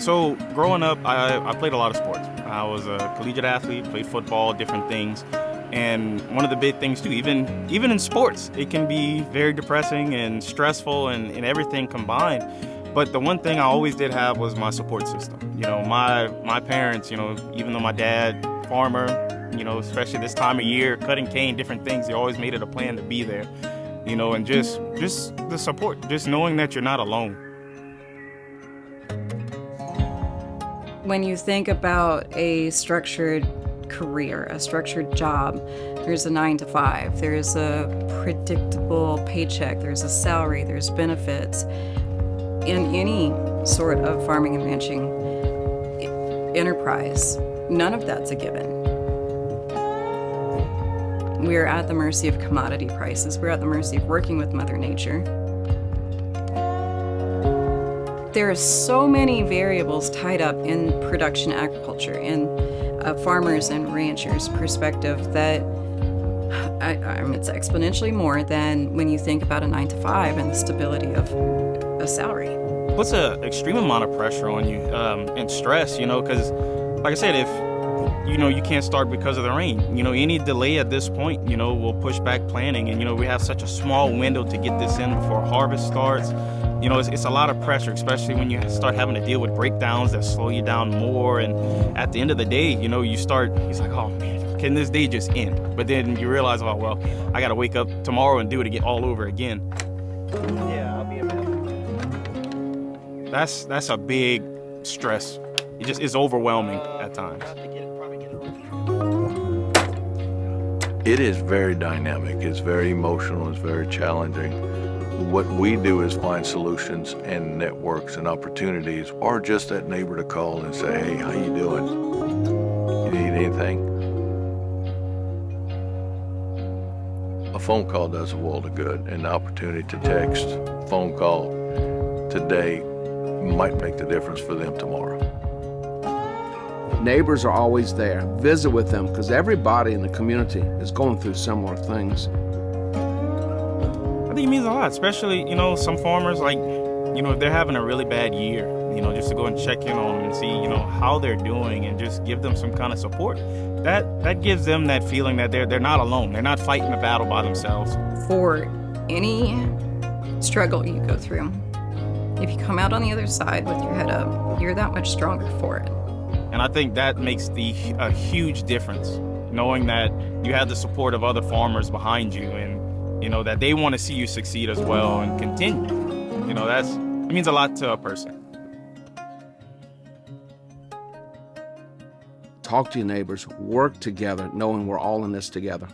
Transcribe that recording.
So growing up, I played a lot of sports. I was a collegiate athlete, played football, different things. And one of the big things too, even in sports, it can be very depressing and stressful and everything combined. But the one thing I always did have was my support system. My parents, even though my dad, farmer, especially this time of year, cutting cane, different things, they always made it a plan to be there. And just the support, just knowing that you're not alone. When you think about a structured career, a structured job, there's a 9 to 5, there's a predictable paycheck, there's a salary, there's benefits. In any sort of farming and ranching enterprise, none of that's a given. We're at the mercy of commodity prices. We're at the mercy of working with Mother Nature. There are so many variables tied up in production agriculture, in farmers and ranchers' perspective, that it's exponentially more than when you think about a 9 to 5 and the stability of a salary. Puts an extreme amount of pressure on you and stress, because like I said, if you can't start because of the rain, any delay at this point, will push back planning. And, we have such a small window to get this in before harvest starts. It's a lot of pressure, especially when you start having to deal with breakdowns that slow you down more. And at the end of the day, it's like, oh man, can this day just end? But then you realize, oh, well, I got to wake up tomorrow and do it again, all over again. Yeah, I'll be a man. That's a big stress. It's overwhelming at times. It is very dynamic. It's very emotional. It's very challenging. What we do is find solutions and networks and opportunities, or just that neighbor to call and say, hey, how you doing? You need anything? A phone call does a world of good, and the opportunity to text, phone call today might make the difference for them tomorrow. Neighbors are always there. Visit with them, because everybody in the community is going through similar things. I think it means a lot, especially, some farmers, like, if they're having a really bad year, just to go and check in on them and see, how they're doing and just give them some kind of support. That gives them that feeling that they're not alone. They're not fighting the battle by themselves. For any struggle you go through, if you come out on the other side with your head up, you're that much stronger for it. And I think that makes a huge difference, knowing that you have the support of other farmers behind you, and that they want to see you succeed as well and continue. It means a lot to a person. Talk to your neighbors, work together, knowing we're all in this together.